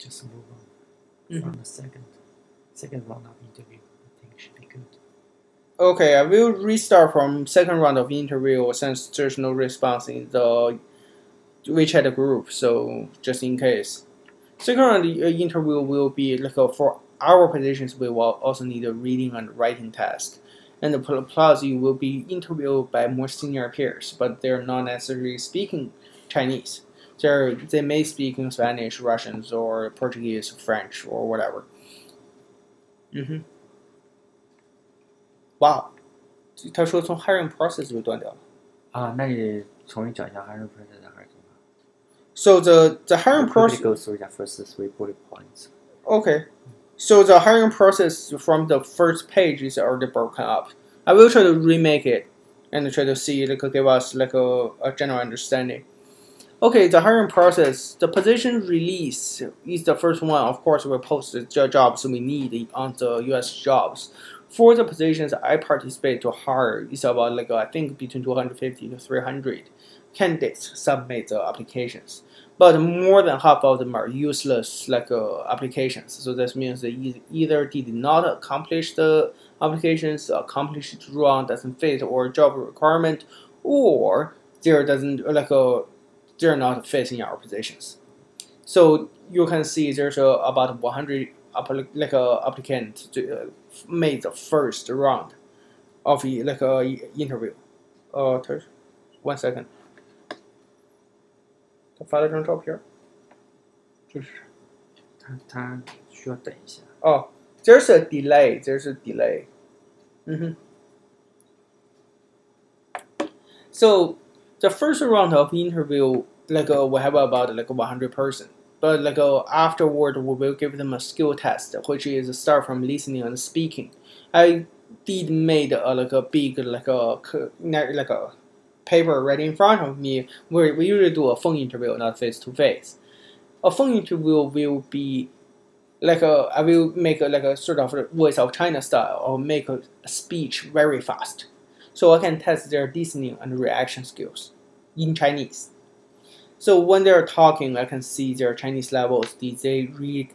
just move on from the second round of interview. I think should be good. Okay, I will restart from second round of interview since there's no response in the WeChat group. So just in case, second round interview will be like for our positions. We will also need a reading and writing test, and plus you will be interviewed by more senior peers, but they're not necessarily speaking Chinese. They may speak in Spanish, Russians, or Portuguese, French, or whatever.哇，他说从 hiring process 就断掉了。啊，那你重新讲一下 hiring process 还是怎么？So the hiring process. Go through the first 3 bullet points. Okay. So the hiring process from the first page is already broken up. I will try to remake it and try to see give us a general understanding. Okay, the hiring process. The position release is the first one. Of course, we post the jobs we need on the U.S. jobs. For the positions I participate to hire, it's about I think between 250 to 300 candidates submit the applications. But more than half of them are useless applications. So this means they either did not accomplish the applications, accomplished it wrong, doesn't fit or job requirement, or they're not fitting our positions. So you can see there's about 100 applicant made the first round of interview. 1 second. 他发了张照片，就是他需要等一下。哦 ，there's a delay. There's a delay. So the first round of interview, we have about 100 person. But afterward, we will give them a skill test, which is start from listening and speaking. I did made a big a paper right in front of me where we usually do a phone interview, not face to face. A phone interview will be I will make a sort of voice of China style or make a speech very fast, so I can test their listening and reaction skills in Chinese. So when they're talking, I can see their Chinese levels. Did they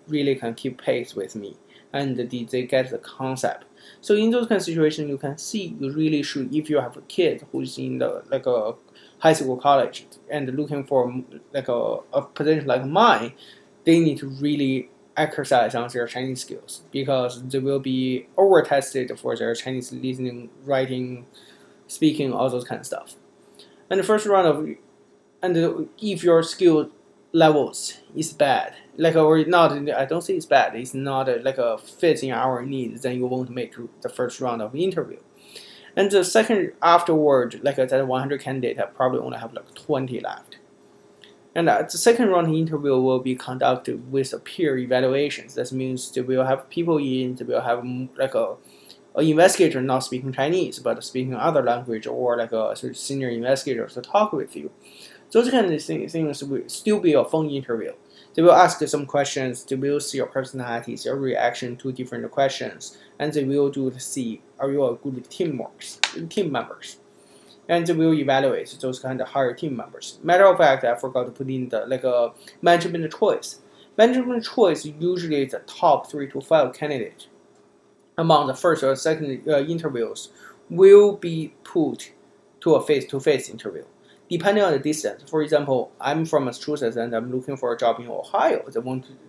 really can keep pace with me? And did they get the concept? So in those kind of situations, you can see you really should, if you have a kid who's in the a high school, college, and looking for a position like mine, they need to really exercise on their Chinese skills because they will be over tested for their Chinese listening, writing, speaking, all those kind of stuff. And the first round of and if your skill levels is bad, or not, I don't say it's bad. It's not fitting our needs. Then you won't make the first round of interview. And the second afterward, that 100 candidate, I probably only have 20 left. And the second round interview will be conducted with a peer evaluations. That means they will have people in. They will have an investigator not speaking Chinese but speaking other language, or a senior investigator to talk with you. Those kind of things will still be a phone interview. They will ask some questions. They will see your personalities, your reaction to different questions, and they will do to see are you a good team members, and they will evaluate those kind of higher team members. Matter of fact, I forgot to put in the management choice. Management choice usually is the top 3 to 5 candidates among the first or second interviews will be put to a face-to-face interview. Depending on the distance, for example, I'm from Massachusetts and I'm looking for a job in Ohio.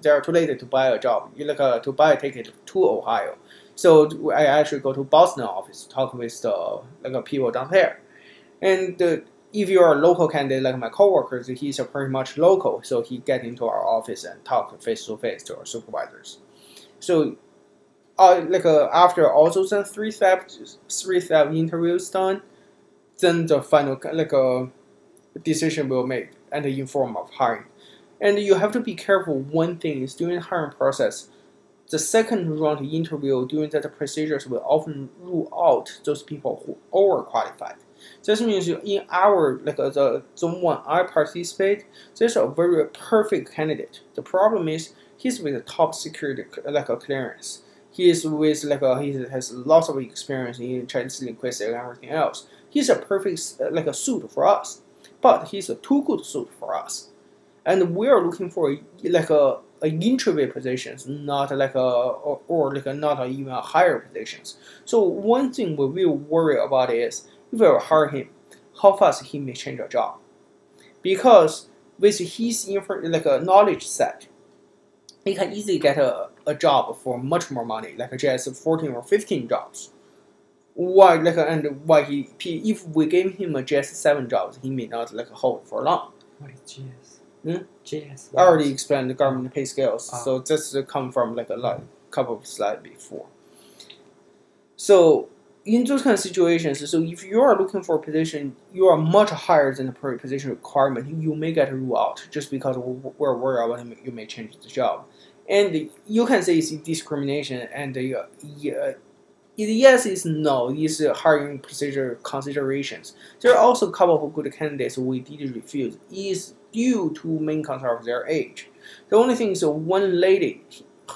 They are too late to buy a job, to buy a ticket to Ohio. So I actually go to Boston office to talk with the people down there. And if you are a local candidate like my coworkers, he's pretty much local, so he get into our office and talk face to face to our supervisors. So after all those three step interviews done, then the final decision will make and in form of hiring. And you have to be careful. One thing is during the hiring process, the second round interview during that procedures will often rule out those people who overqualified. This means in our the zone 1 I participate, there's a very perfect candidate. The problem is he's with a top security clearance. He is with he has lots of experience in Chinese linguistics and everything else. He's a perfect a suit for us, but he's a too good suit for us, and we are looking for a interview positions, not like or like not even a higher positions. So one thing we will worry about is if we hire him, how fast he may change a job, because with his like a knowledge set, he can easily get a job for much more money, like just 14 or 15 jobs. Why like and why he if we gave him just 7 jobs, he may not like hold for long. What is GS? Hmm? GS. I already explained the government pay scales, so this come from like a couple of slides before. So in those kind of situations, so if you are looking for a position, you are much higher than the position requirement, you may get ruled out just because we're worried about him, you may change the job. And you can say it's discrimination, and yes is no, these hiring procedure considerations. There are also a couple of good candidates we did refuse, is due to main concern of their age. The only thing is one lady,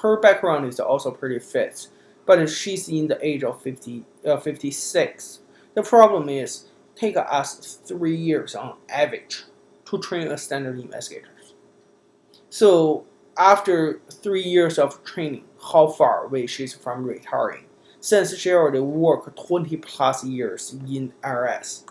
her background is also pretty fit, but she's in the age of 56. The problem is, take us 3 years on average to train a standard investigator. So after 3 years of training, how far away she's from retiring, since she already worked 20 plus years in IRS.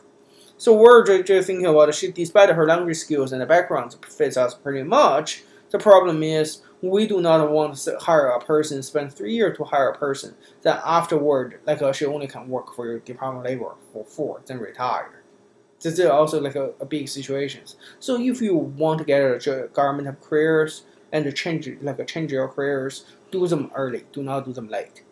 So we're just thinking about she, despite her language skills and the background fits us pretty much. The problem is we do not want to hire a person, spend 3 years to hire a person, then afterward, like she only can work for your Department of Labor for 4, then retire. This is also like a big situation. So if you want to get a government of careers and to change your careers, do them early, do not do them late.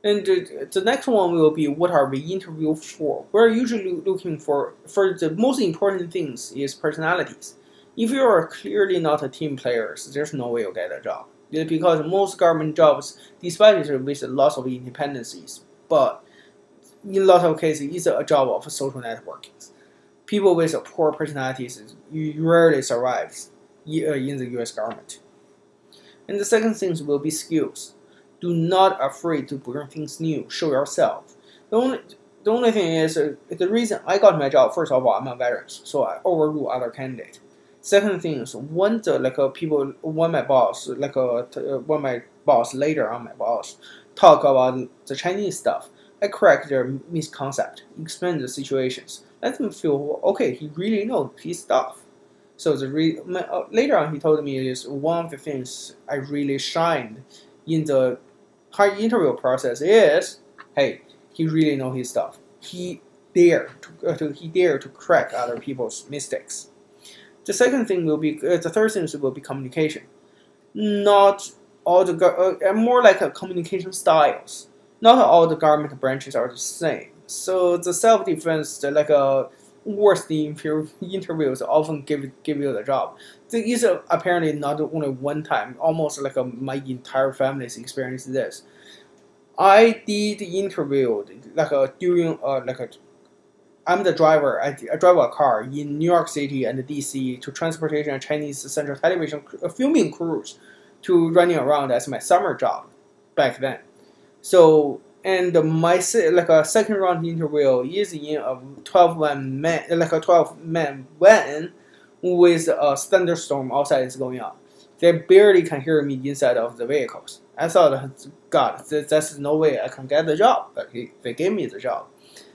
And the next one will be, what are we interview for? We're usually looking for the most important things is personalities. If you are clearly not a team player, there's no way you'll get a job. Because most government jobs, despite it with lots of independencies, but in lots of cases, it's a job of social networking. People with poor personalities rarely survive in the U.S. government. And the second thing will be skills. Do not afraid to bring things new. Show yourself. The only thing is the reason I got my job. First of all, I'm a veteran, so I overrule other candidates. Second thing is when my boss later on my boss talk about the Chinese stuff, I correct their misconcept, explain the situations, let them feel okay. He really knows his stuff. So later on he told me is one of the things I really shined in the high interview process is, hey, he really knows his stuff. He dare to correct other people's mistakes. The second thing will be the third thing will be communication. Not all the more like a communication styles. Not all the government branches are the same. So the self-defense, like worst interviews often give you the job. This is apparently not only one time, almost like my entire family's experience this. I did interview during I'm the driver. I drive a car in New York City and DC to transportation and Chinese Central Television filming crews to running around as my summer job back then. So and my second round interview is in a 12-man van with a thunderstorm outside is going on. They barely can hear me inside of the vehicles. I thought, God, there's no way I can get the job, but they gave me the job.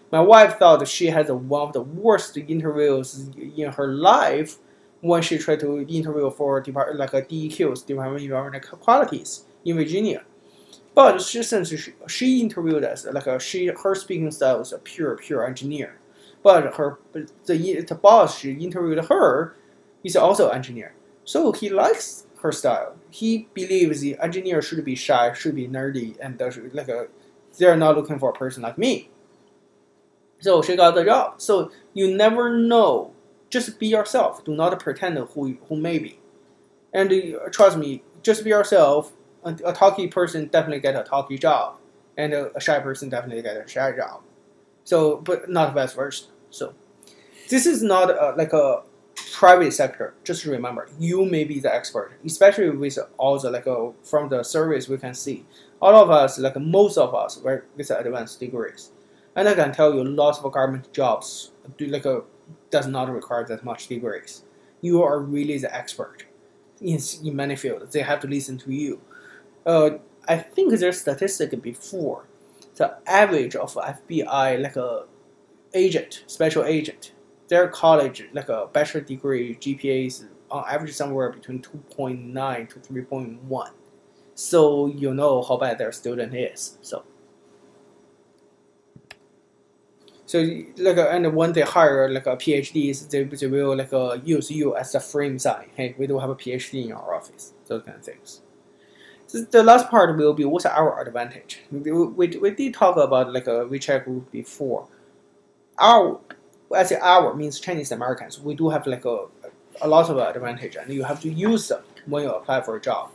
My wife thought she had one of the worst interviews in her life when she tried to interview for DEQ's Department of Environmental Qualities in Virginia. But since she interviewed us, her speaking style was a pure engineer. But the boss she interviewed her is also an engineer. So he likes her style. He believes the engineer should be shy, should be nerdy, and they're not looking for a person like me. So she got the job. So you never know. Just be yourself. Do not pretend who may be. And trust me, just be yourself. A talky person definitely get a talky job, and a shy person definitely get a shy job. So, but not vice versa. So, this is not a private sector. Just remember, you may be the expert, especially with all the from the surveys we can see. All of us, most of us, were with advanced degrees, and I can tell you, lots of government jobs does not require that much degrees. you are really the expert in many fields. They have to listen to you. I think there's statistic before. The average of FBI like a agent, special agent, their college like a bachelor degree GPAs on average somewhere between 2.9 to 3.1. So you know how bad their student is. So like and when they hire like a PhDs, they will like use you as a frame sign. Hey, we do have a PhD in our office. Those kind of things. So the last part will be what's our advantage. We did talk about like a WeChat group before. I say our means Chinese Americans. We do have like a lot of advantage, and you have to use them when you apply for a job.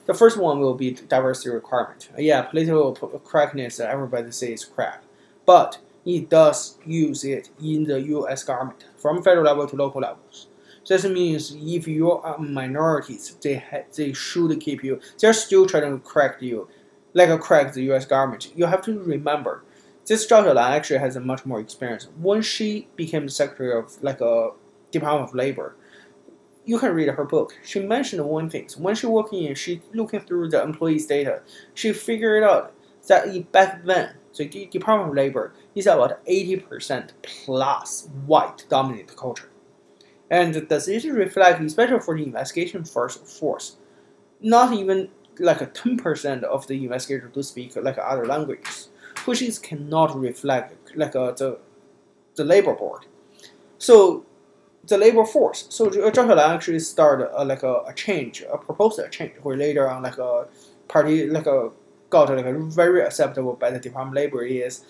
The first one will be diversity requirement. Yeah, political correctness, everybody says crap, but it does use it in the U.S. government from federal level to local levels. This means if you are minorities, they should keep you. They're still trying to correct you, like correct the U.S. government. You have to remember, this Zhao Xiaolan actually has a much more experience. When she became the secretary of like a Department of Labor, you can read her book. She mentioned one thing. When she working in, she looking through the employees' data. She figured out that back then, the Department of Labor is about 80% plus white dominated culture. And does this reflect, especially for the investigation force, not even like a 10% of the investigators do speak like other languages, which is cannot reflect like the labor board. So the labor force. So Zhao Xiaolan actually started like a change, proposed a change, where later on like a party like got like a very acceptable by the Department of Labor is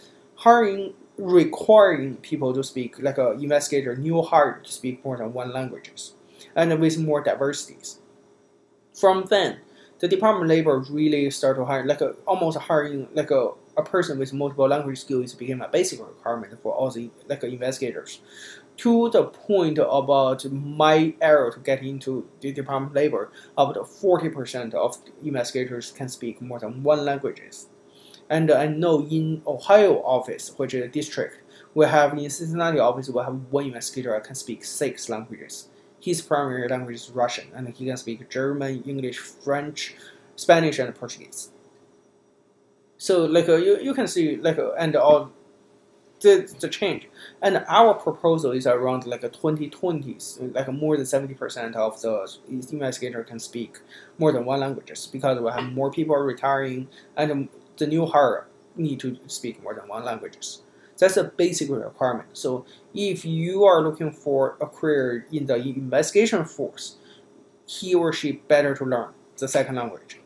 requiring people to speak like a investigator, new hired to speak more than one languages, and with more diversities. From then, the Department of Labor really started to hire almost hiring like a person with multiple language skills became a basic requirement for all the like investigators. To the point about my era to get into the Department of Labor, about 40% of investigators can speak more than one languages. And I know in Ohio office, which is a district, we have in Cincinnati office, we have one investigator that can speak 6 languages. His primary language is Russian, and he can speak German, English, French, Spanish, and Portuguese. So like you can see like and all the change. And our proposal is around like a 2020s, like more than 70% of the investigator can speak more than one languages, because we have more people retiring and the new hire need to speak more than one languages. That's a basic requirement. So if you are looking for a career in the investigation force, he or she better to learn the second language,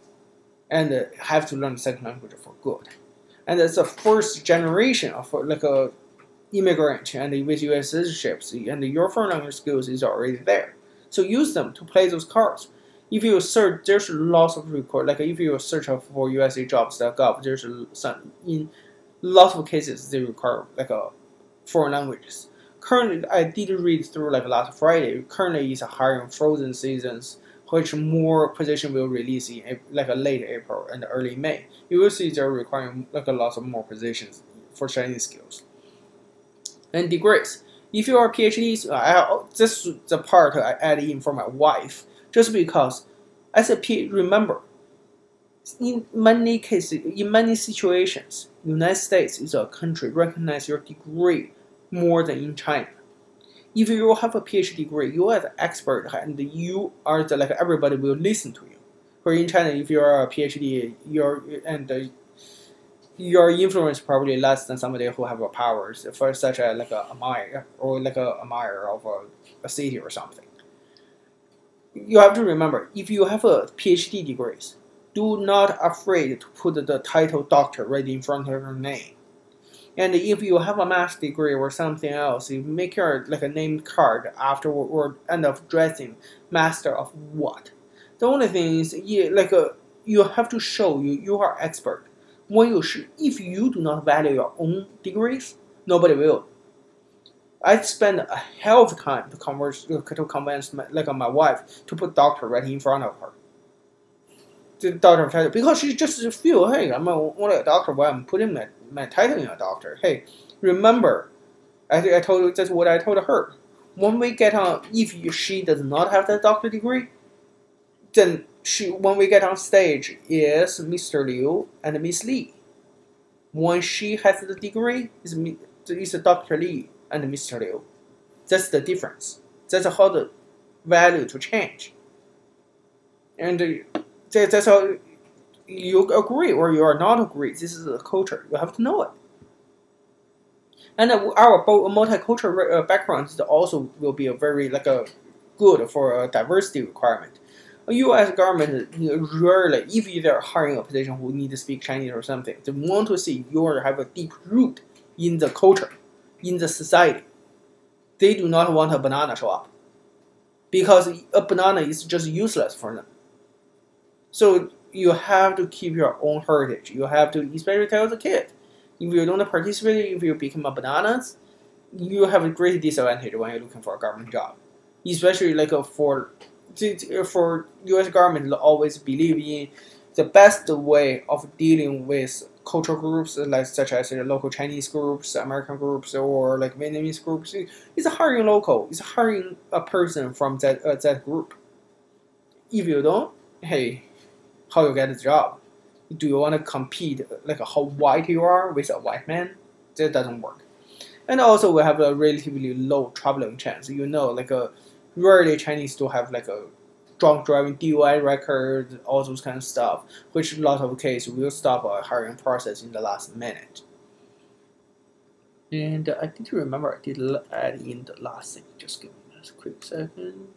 and have to learn the second language for good. And it's the first generation of like a immigrant and with U.S. citizenships, and your foreign language skills is already there. So use them to play those cards. If you search, there's lots of record. Like if you search for USA jobs.gov, there's some in lots of cases they require like a foreign languages. Currently, I did read through like last Friday. Currently, is hiring frozen seasons, which more position will release in like a late April and early May. You will see they're requiring like a lot of more positions for Chinese skills. And degrees. If you are PhDs, this is the part I add in for my wife, just because as a remember, in many cases, in many situations, United States is a country recognize your degree more than in China. If you have a PhD degree, you are the expert, and you are the like everybody will listen to you. Where in China, if you are a PhD, your influence probably less than somebody who have a powers, for such as like a mayor or like a mayor of a city or something. You have to remember, if you have a PhD degrees, do not afraid to put the title doctor right in front of your name. And if you have a master's degree or something else, you make your like a name card afterward or end up addressing master of what. The only thing is, you have to show you are expert. When if you do not value your own degrees, nobody will. I spend a hell of time to convince my wife to put doctor right in front of her. The doctor title, because she just feel, hey, I'm only a doctor, but I'm putting my title in a doctor. Hey, remember, I told you that's what I told her. when we get on, if she does not have the doctorate degree, then when we get on stage is Mr. Liu and Miss Li. When she has the degree, it's Dr. Li and Mr. Liu. That's the difference. That's how the value to change. And that's how you agree or you are not agree. This is the culture. You have to know it. And our multicultural background also will be a very good for a diversity requirement. A U.S. government rarely, if they're hiring a position who need to speak Chinese or something, they want to see you have a deep root in the culture, in the society. They do not want a banana show up, because a banana is just useless for them. So you have to keep your own heritage. You have to especially tell the kid, if you don't participate, if you become a bananas, you have a great disadvantage when you're looking for a government job. Especially for U.S. government always believe in the best way of dealing with cultural groups such as local Chinese groups, American groups, or Vietnamese groups. It's hiring local. It's hiring a person from that group. If you don't, hey, how you get the job? Do you want to compete how white you are with a white man? That doesn't work. And also we have a relatively low traveling chance. Rarely Chinese do have a drunk driving DUI record, all those kind of stuff, which a lot of cases will stop a hiring process in the last minute. And I did remember I did add in the last thing. Just give me a quick second.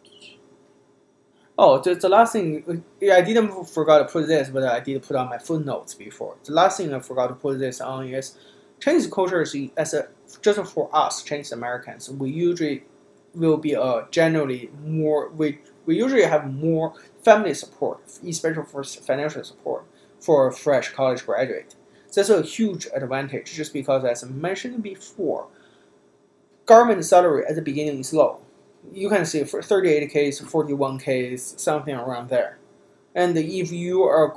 Oh, the last thing, I didn't forgot to put this, but I did put on my footnotes before. The last thing I forgot to put this on is Chinese culture is just for us Chinese Americans. We usually will be generally more. We usually have more family support, especially for financial support for a fresh college graduate. That's a huge advantage, just because, as I mentioned before, government salary at the beginning is low. You can see for 38K, 41K, something around there. And if you are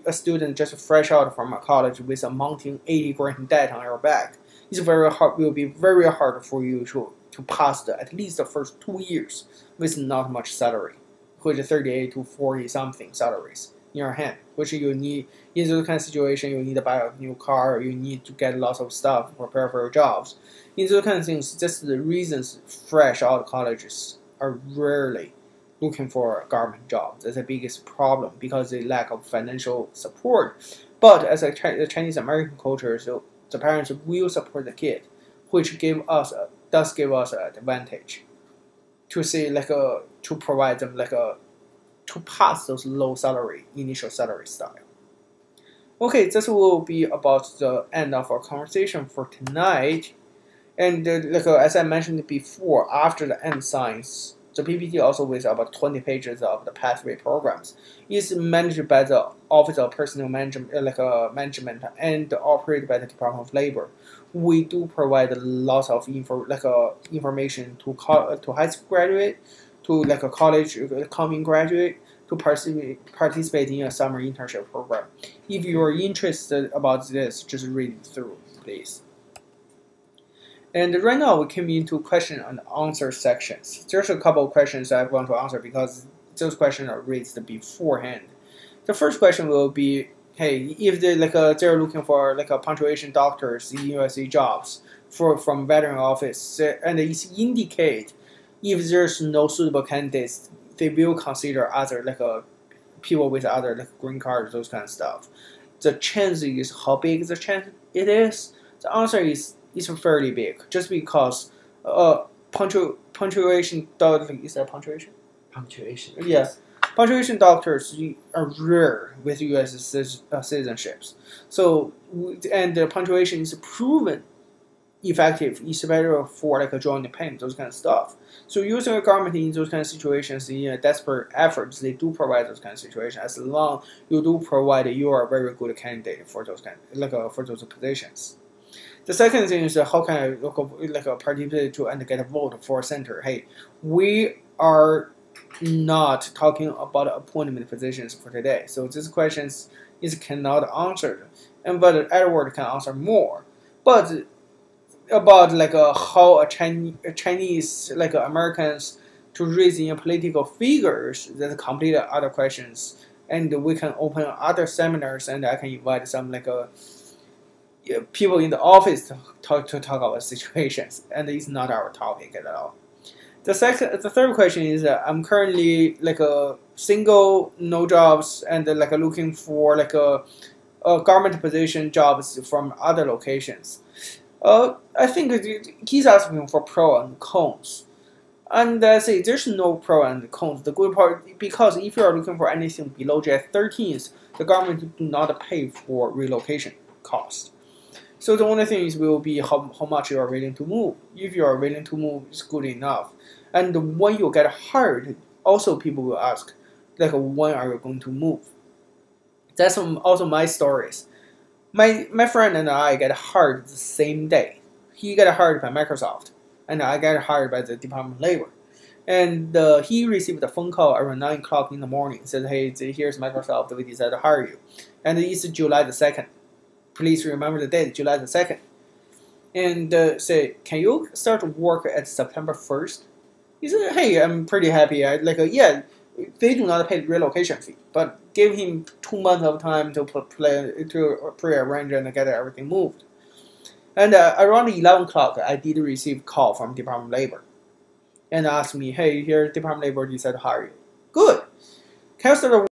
a student just fresh out from a college with a mounting 80 grand debt on your back, will be very hard for you to pass at least the first 2 years with not much salary, which is 38 to 40 something salaries in your hand, which you need in those kind of situation. You need to buy a new car, or you need to get lots of stuff to prepare for your jobs. In those kind of things, that's the reasons fresh out of colleges are rarely looking for a government job. That's the biggest problem, because they lack of financial support. But as a Chinese American culture, so the parents will support the kid, which does give us an advantage to see to provide them to pass those low salary initial salary style. Okay, this will be about the end of our conversation for tonight. And as I mentioned before, after the end science, the PPT also with about 20 pages of the pathway programs is managed by the Office of Personnel Management, management, and operated by the Department of Labor. We do provide lots of information to high school graduate, to a college coming graduate, to participate in a summer internship program. If you are interested about this, just read it through, please. And right now we came into question and answer sections. There's a couple of questions I want to answer because those questions are raised beforehand. The first question will be, hey, if they're looking for punctuation doctors in USC jobs from veteran office, and it indicate if there's no suitable candidates, they will consider other people with other green cards, those kind of stuff. The chance is how big the chance it is. The answer is fairly big, just because punctuation is that punctuation? Punctuation. Yeah. Yes. Punctuation doctors are rare with U.S. citizenships. So, and the punctuation is proven effective, especially for joint pain, those kind of stuff. So, using a government in those kind of situations, in desperate efforts, they do provide those kind of situations. As long you do provide, you are a very good candidate for those for those positions. The second thing is how can I participate to and get a vote for a center? Hey, we are not talking about appointment positions for today, so this question is cannot answer, but Edward can answer more. But about like how a Chinese like Americans to raising political figures. That's completely other questions, and we can open other seminars, and I can invite some like people in the office to talk about situations, and it's not our topic at all. The third question is I'm currently like a single, no jobs, and like looking for like a government position jobs from other locations. I think he's asking for pro and cons. And I say there's no pro and cons. The good part, because if you are looking for anything below JS13, the government do not pay for relocation cost. So the only thing is will be how much you are willing to move. If you are willing to move, it's good enough. And when you get hired, also people will ask, like, when are you going to move? That's also my stories. My friend and I get hired the same day. He got hired by Microsoft, and I got hired by the Department of Labor. And he received a phone call around 9 o'clock in the morning. Said, hey, here's Microsoft. We decided to hire you. And it's July the 2nd. Please remember the date, July the 2nd. And say, can you start work at September 1st? He said, hey, I'm pretty happy. Yeah, they do not pay the relocation fee, but give him 2 months of time to pre-arrange and get everything moved. And around 11 o'clock, I did receive a call from Department of Labor and asked me, hey, here Department of Labor decided to hire you. Good. Can you start